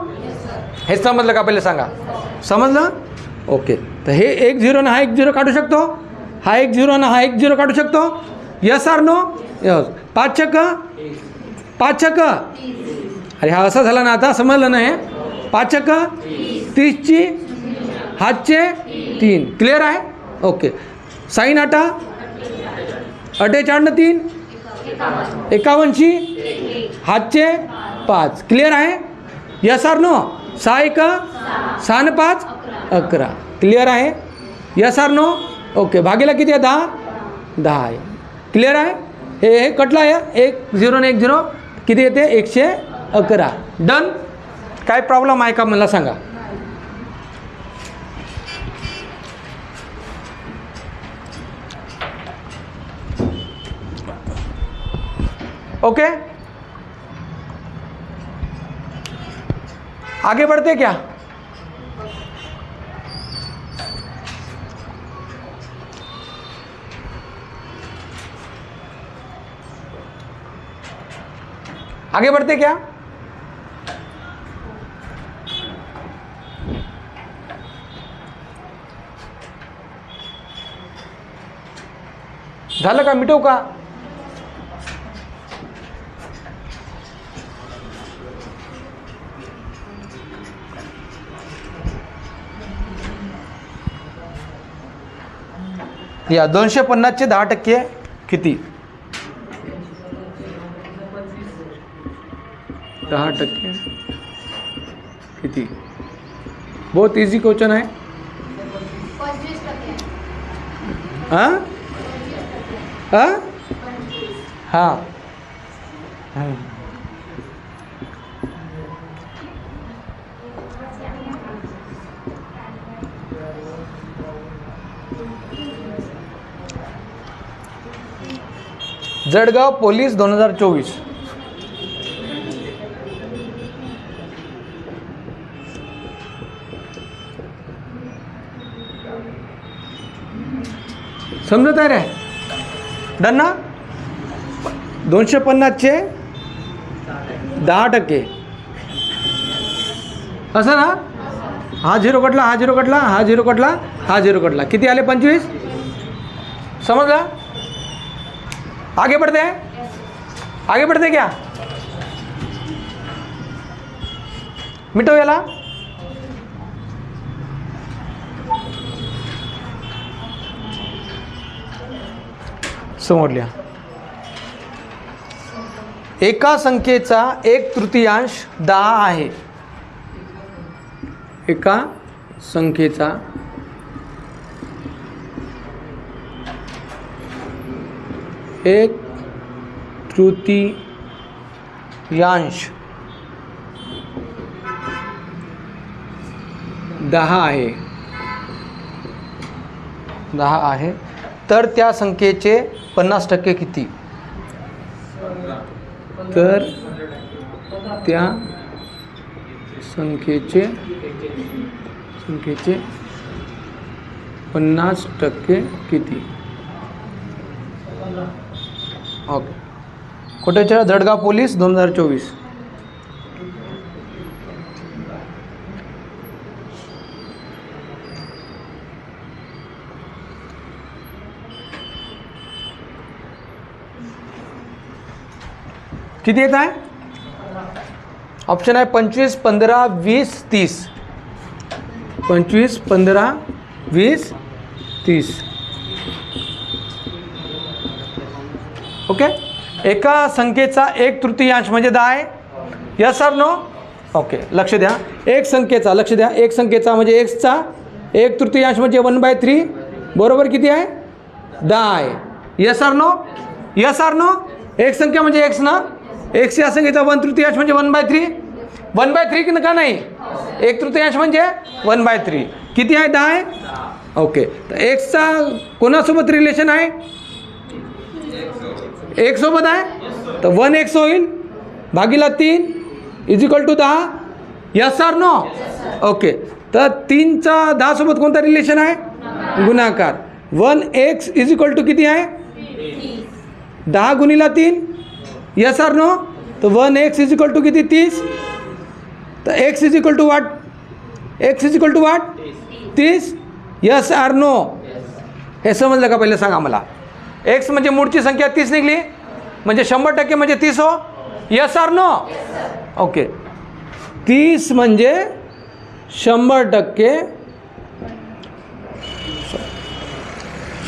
Speaker 1: हे समजलं का? पहिले सांगा. समजलं? ओके, तर हे 1 0 ना हा 1 0 काढू शकतो, हा 1 0 ना हा 1 0 काढू शकतो. Yes or no? यस. 5 छक्क 5 छक्क. अरे हा असा झाला ना, आता समजलं ना? हे 5 छक्क 30ची हातचे 3. क्लिअर आहे? ओके. साईन आटा 48 3 51ची हातचे 5. क्लिअर आहे? Yes or no? 6 1 6 न 5 11. क्लिअर आहे? Yes or no? ओके, भागीला किती आहे? 10 आहे. क्लिअर आहे? हे कटलं आहे 1 0 ने 1 0 किती येते? 111. डन. काय प्रॉब्लेम आहे का मला सांगा. ओके, आगे बढ़ते क्या? आगे बढ़ते क्या? झालं का? मिटवू का? या 250चे 10% किती? 10% किती? बहुत इजी क्वेश्चन आहे. हां हां हां. जळगाव पोलीस 2024. समजत आहे रे? डन ना? 250चे 10% असं ना? हा 0 कटला, हा 0 कटला, हा 0 कटला, हा 0 कटला. किती आले? 25. समजला? आगे बढ़ते हैं? आगे बढ़ते क्या? मिटो याला. समोर लिहा. एका संख्येचा 1/3 10 आहे. एका संख्येचा 1/3 10 आहे. 10 आहे, तर त्या संख्येचे 50% किती? तर त्या संख्येचे 50% किती? ओके. कोटेच्या जळगाव पोलीस 2024. किती येत आहे? ऑप्शन आहे 25, 15, 20, 30. 25, 15, 20, 30. ओके. एका संख्येचा 1/3 म्हणजे 10 आहे. Yes sir no? ओके. लक्ष द्या. एक संख्येचा म्हणजे एक्सचा 1/3 म्हणजे 1/3 बरोबर किती आहे? 10 आहे. Yes sir no? Yes sir no? एक संख्या म्हणजे एक्स ना. एक्स या संख्येचा 1/3 म्हणजे 1/3. 1/3 की का नाही? 1/3 म्हणजे 1/3 किती आहे? 10 आहे. ओके. तर एक्सचा कोणासोबत रिलेशन आहे? एक सोबत आहे. तर 1x होईल भागीला 3 equal to 10. Yes sir no? Okay. तर 3चा 10 सोबत कोणता रिलेशन आहे? गुणाकार. 1x इजिकल टू किती आहे? 10 गुणिला 3. Yes sir no? तर 1x इजिकल टू किती? 30. तर x इजिकल टू वाट? x इजिकल टू वाट? 30. Yes or no? हे समजलं का? पहिले सांगा मला. x म्हणजे मूळची संख्या 30 निघली म्हणजे 100% म्हणजे 30 हो. Yes or no? ओके. 30 म्हणजे 100%.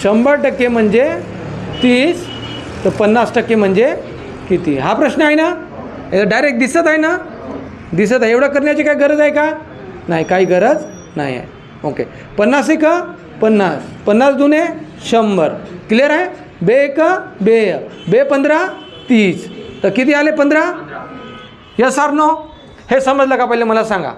Speaker 1: 100% म्हणजे 30. तर 50% म्हणजे किती? हा प्रश्न आहे ना. डायरेक्ट दिसत आहे ना. दिसत आहे. एवढं करण्याची काय गरज आहे का? नाही, काही गरज नाही आहे. ओके. 50 एक 50, 50 दुने 100. क्लिअर आहे? बे एक बे 15 30. तर किती आले? 15. Yes or no? हे समजलं का? पहिले मला सांगा.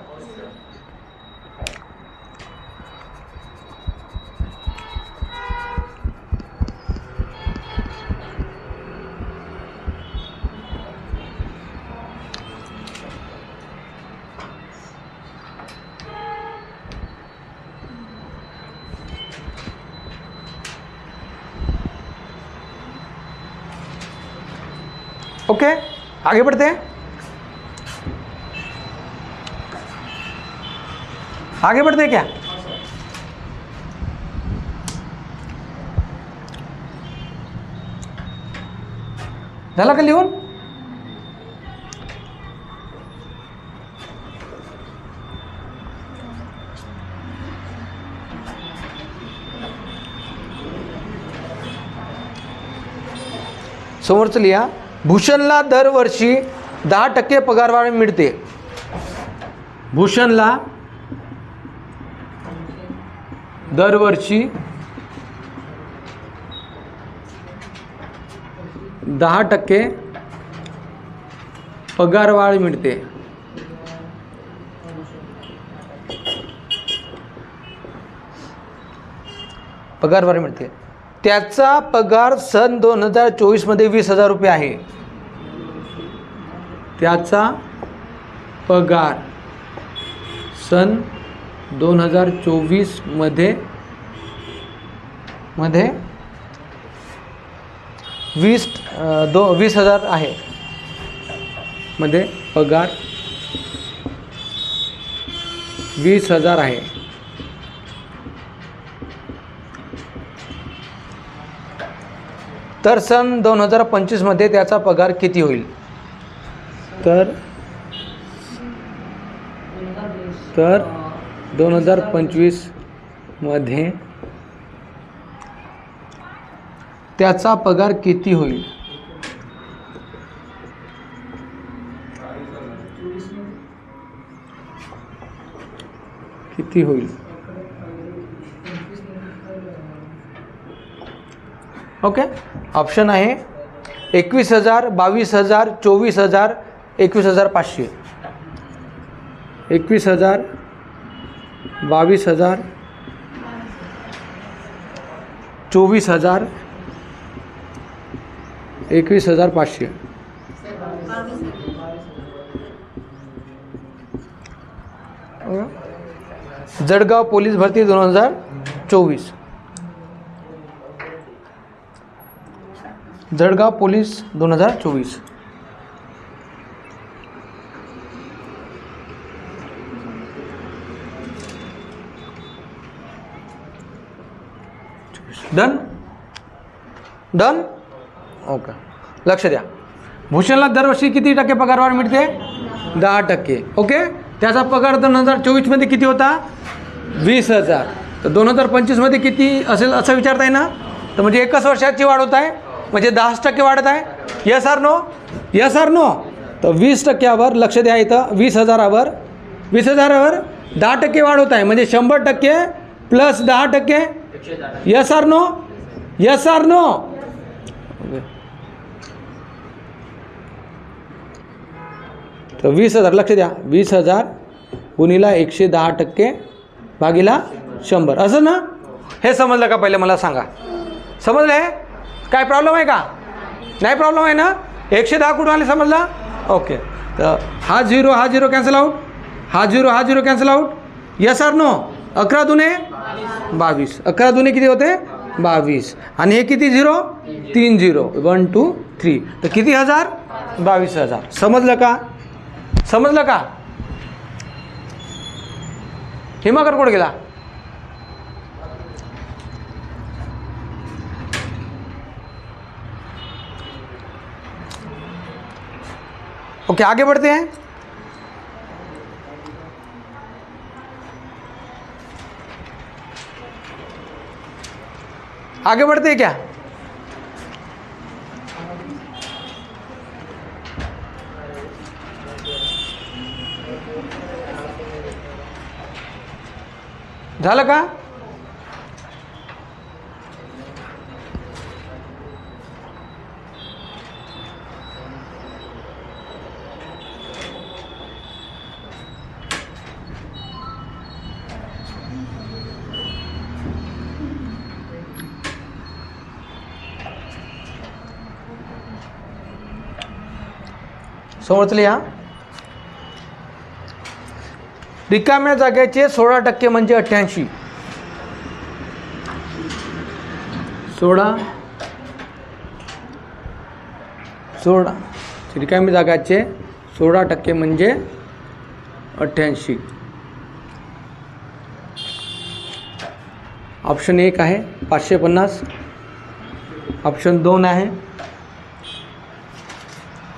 Speaker 1: ओके. आगे बढ़ते हैं. आगे बढ़ते हैं क्या? झाला का लिहून? समोरचं लिहा. भूषणला दरवर्षी 10% पगारवाढ मिळते. भूषणला दरवर्षी 10% पगारवाढ मिळते. पगारवाढ मिळते. त्याचा पगार सन 2024 मध्ये 20,000 रुपये आहे. त्याचा पगार सन 2024 मध्ये 20,000 आहे. मध्ये पगार 20,000 आहे. तर सन 2025 मध्ये त्याचा पगार किती होईल? तर 2025 मध्ये त्याचा पगार किती होईल? किती होईल? ओके. ऑप्शन आहे 21,000, 22,000, 24,000, 21,500. 21,000, 22,000, 24,000, 21,500. जळगाव पोलीस भरती 2024. Jalgaon police 2024. Done done. Okay, लक्ष द्या. भूषणला दरवर्षी किती टक्के पगारवाढ मिळते? 10%. ओके, त्याचा पगार 2024मध्ये किती होता? 20,000. तर 2025मध्ये किती असेल असं विचारता आहे ना? तर म्हणजे एकच वर्षाची वाढ होत आहे, म्हणजे 10% वाढत आहे. Yes or no? Yes or no? तर 20%वर लक्ष द्या. इथं 20,000वर 10% वाढ होत आहे, म्हणजे 100% plus 10%. Yes or no? Yes or no? तर 20,000 लक्ष द्या. 20,000 गुणिला 110% भागिला 100 असं ना? हे समजलं का? पहिले मला सांगा. समजलं आहे? काय प्रॉब्लेम आहे का? नाही प्रॉब्लेम आहे ना? 110 कुठून आले समजला? ओके. तर हा 0 कॅन्सल आउट, हा 0 cancel out. Yes or no? 11 दुने 22. 11 दुने किती होते? 22. आणि हे किती 0? 3 0. 1 2 3. तर किती हजार? 22,000. समजलं का? समजलं का? हिमाकर कुठे गेला? ओके, आगे बढ़ते हैं. आगे बढ़ते हैं क्या? झालं का? समजले? या रिकाम्या जागेचे 16% म्हणजे 88. 16 रिकाम्या जागाचे 16% म्हणजे 88. ऑप्शन 1 आहे 550. ऑप्शन 2 आहे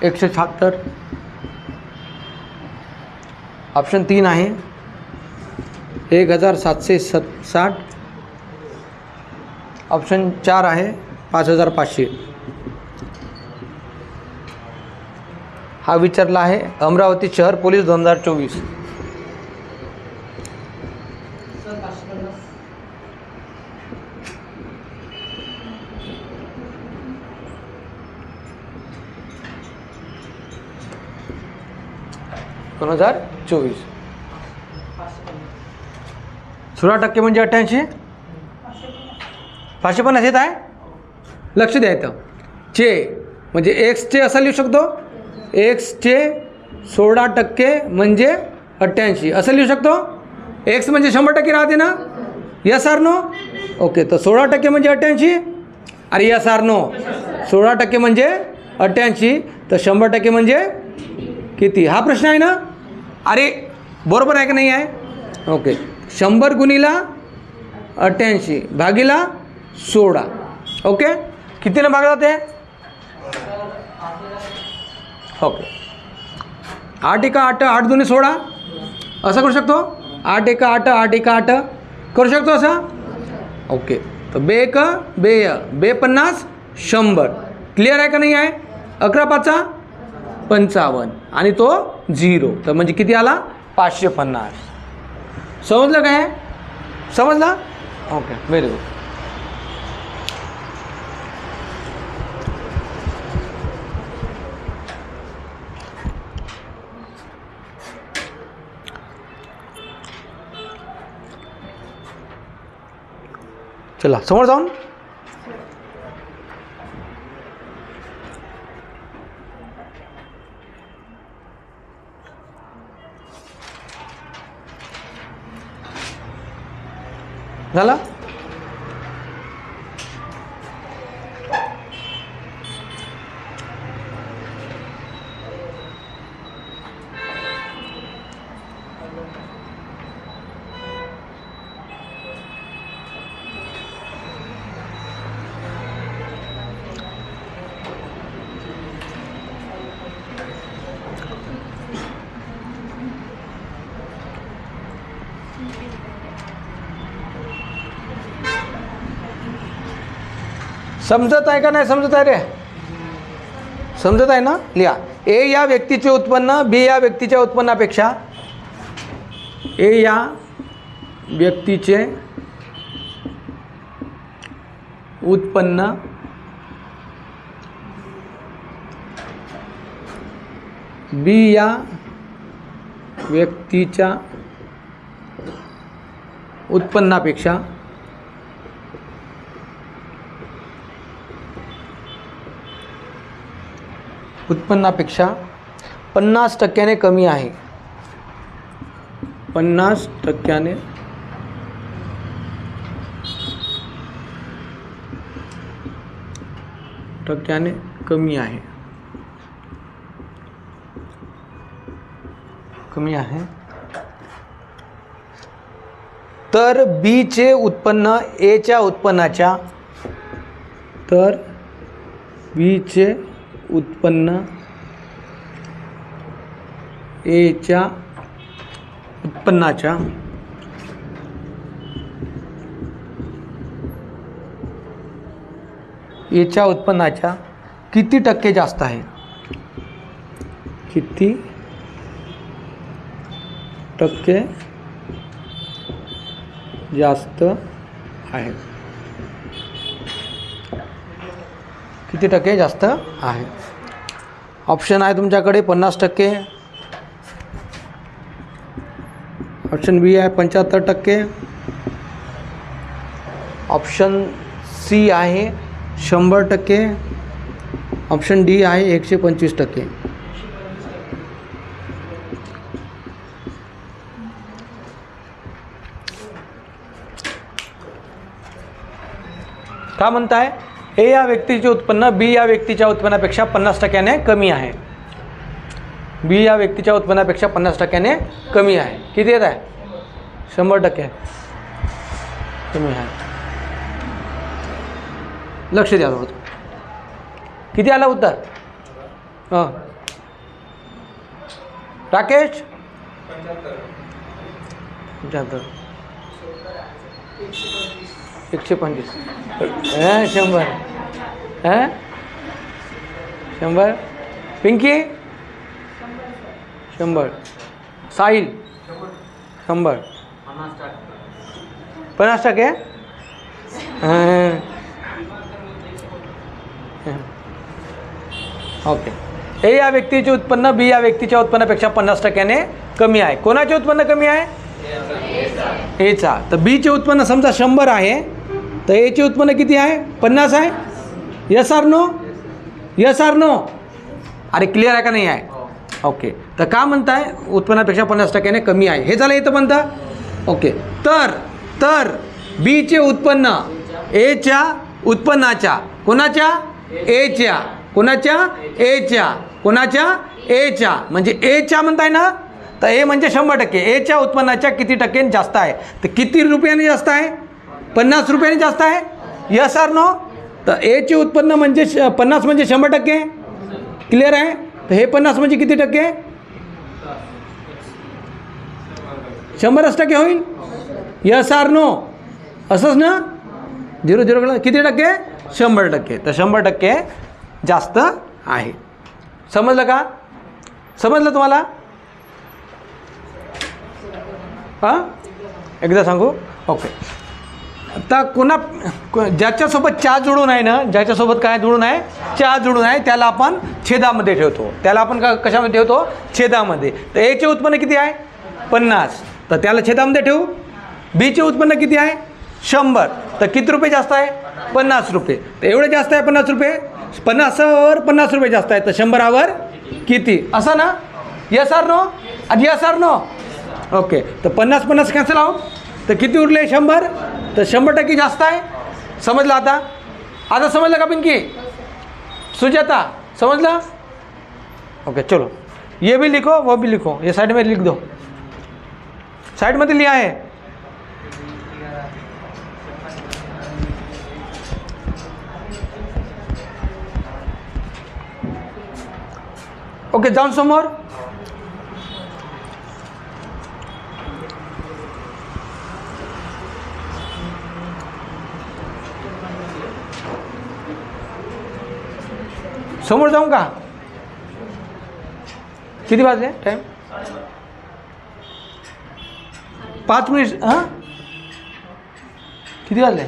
Speaker 1: 176. ऑप्शन 3 आहे 1760. ऑप्शन 4 आहे 5500. हा विचारला आहे अमरावती शहर पोलीस 2024. दोन 2024. 16% म्हणजे 88. 550 येत आहे. लक्ष द्यायचं. चे म्हणजे एक्सचे असं लिहू शकतो. एक्सचे 16% म्हणजे 88 असं लिहू शकतो. एक्स म्हणजे 100% राहते ना? Yes or no? ओके, तर 16% म्हणजे 88. अरे यस आर नो? 16% म्हणजे 88, तर 100% म्हणजे किती? हा प्रश्न आहे ना? अरे बरोबर आहे का नाही आहे? ओके, 100 गुणिला 88 भागिला 16. ओके, कितीने भागला ते? ओके, 8 एका 8, 8 दुने 16 असं करू शकतो. 8 एका 8, 8 एका 8 करू शकतो असं. ओके, तर 2 एक 2 2 50 100. क्लिअर आहे का नाही आहे? 11 5 55 आणि तो 0, तर म्हणजे किती आला? 550. समजलं काय? समजलं? Okay, very good. चला समोर जाऊन झालं? समजत आहे का नाही समजत आहे रे? समजत आहे ना? लिहा. ए या व्यक्तीचे उत्पन्न बी या व्यक्तीच्या उत्पन्नापेक्षा, ए या व्यक्तीचे उत्पन्न बी या व्यक्तीच्या उत्पन्नापेक्षा उत्पन्नापेक्षा 50% कमी आहे. 50% कमी आहे. कमी आहे तर बी चे उत्पन्न ए च्या उत्पन्नाच्या, तर बी चे उत्पन्न ए च्या उत्पन्नाच्या ए च्या उत्पन्नाच्या किती टक्के जास्त आहे? किती टक्के जास्त आहे? किती टक्के जास्त आहे? ऑप्शन आहे तुमच्याकडे 50%, ऑप्शन बी आहे 75%, ऑप्शन सी आहे 100%, ऑप्शन डी आहे 125%. का म्हणताय? ए या व्यक्तीचे उत्पन्न बी या व्यक्तीच्या उत्पन्नापेक्षा 50% कमी आहे. बी या व्यक्तीच्या उत्पन्नापेक्षा 50% कमी आहे. किती येत आहे? 100% कमी आहे. लक्ष द्या थोडं. किती आलं उत्तर? हां राकेश? 75 125 100 100 पिंकी 100 साहिल 100 50%. ओके. ए या व्यक्तीचे उत्पन्न बी या व्यक्तीच्या उत्पन्नापेक्षा 50% कमी आहे. कोणाचे उत्पन्न कमी आहे? एचा. तर बीचे उत्पन्न समजा 100 आहे तर एचे उत्पन्न किती आहे? 50 आहे. Yes or no? Yes or no? अरे क्लिअर आहे का नाही आहे? ओके. तर का म्हणताय उत्पन्नापेक्षा 50% कमी आहे? हे झालं येतं म्हणता. ओके. तर बीचे उत्पन्न एच्या उत्पन्नाच्या, कोणाच्या? एच्या. कोणाच्या? एच्या. कोणाच्या? एच्या. म्हणजे एच्या म्हणताय ना, तर ए म्हणजे 100%. एच्या उत्पन्नाच्या किती टक्के जास्त आहे? तर किती रुपयाने जास्त आहे? 50 रुपयाने जास्त आहे. Yes or no? तर एचे उत्पन्न म्हणजे 50 म्हणजे 100%. क्लिअर आहे? तर हे 50 म्हणजे किती टक्के? 100% होईल. Yes or no? असंच ना? 0 किती टक्के? 100%. तर 100% जास्त आहे. समजलं का? समजलं तुम्हाला? हां एकदा सांगू. ओके. आता ज्याच्यासोबत चहा जुळून आहे ना, ज्याच्यासोबत काय जुळून आहे? चहा जुळून आहे, त्याला आपण छेदामध्ये ठेवतो. त्याला आपण कशामध्ये ठेवतो? छेदामध्ये. तर एचे उत्पन्न किती आहे? 50. तर त्याला छेदामध्ये ठेवू. बीचे उत्पन्न किती आहे? 100. तर किती रुपये जास्त आहे? 50 रुपये. तर एवढे जास्त आहे 50 रुपये. 50वर 50 रुपये जास्त आहे. तर 100वर किती? असं ना? Yes or no? Yes or no? Okay. तर 50 कॅन्सल आहोत. तर किती उरले 100, तर 100% जास्त आहे. समजलं आता समजलं का पिंकी? सुजाता समझला? ओके चलो, ये भी लिखो वो भी लिखो, ये साइड में लिख दो, साइड में लिया है. ओके जाऊन समोर. समोर जाऊं का? किती वाजले टाइम? 5 मिनिट. हां किती वाजले?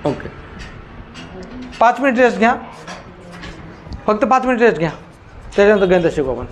Speaker 1: ओके 5 मिनिट रेस्ट घ्या, फक्त 5 मिनिट रेस्ट घ्या, त्याच्यानंतर गणित शिकू आपण.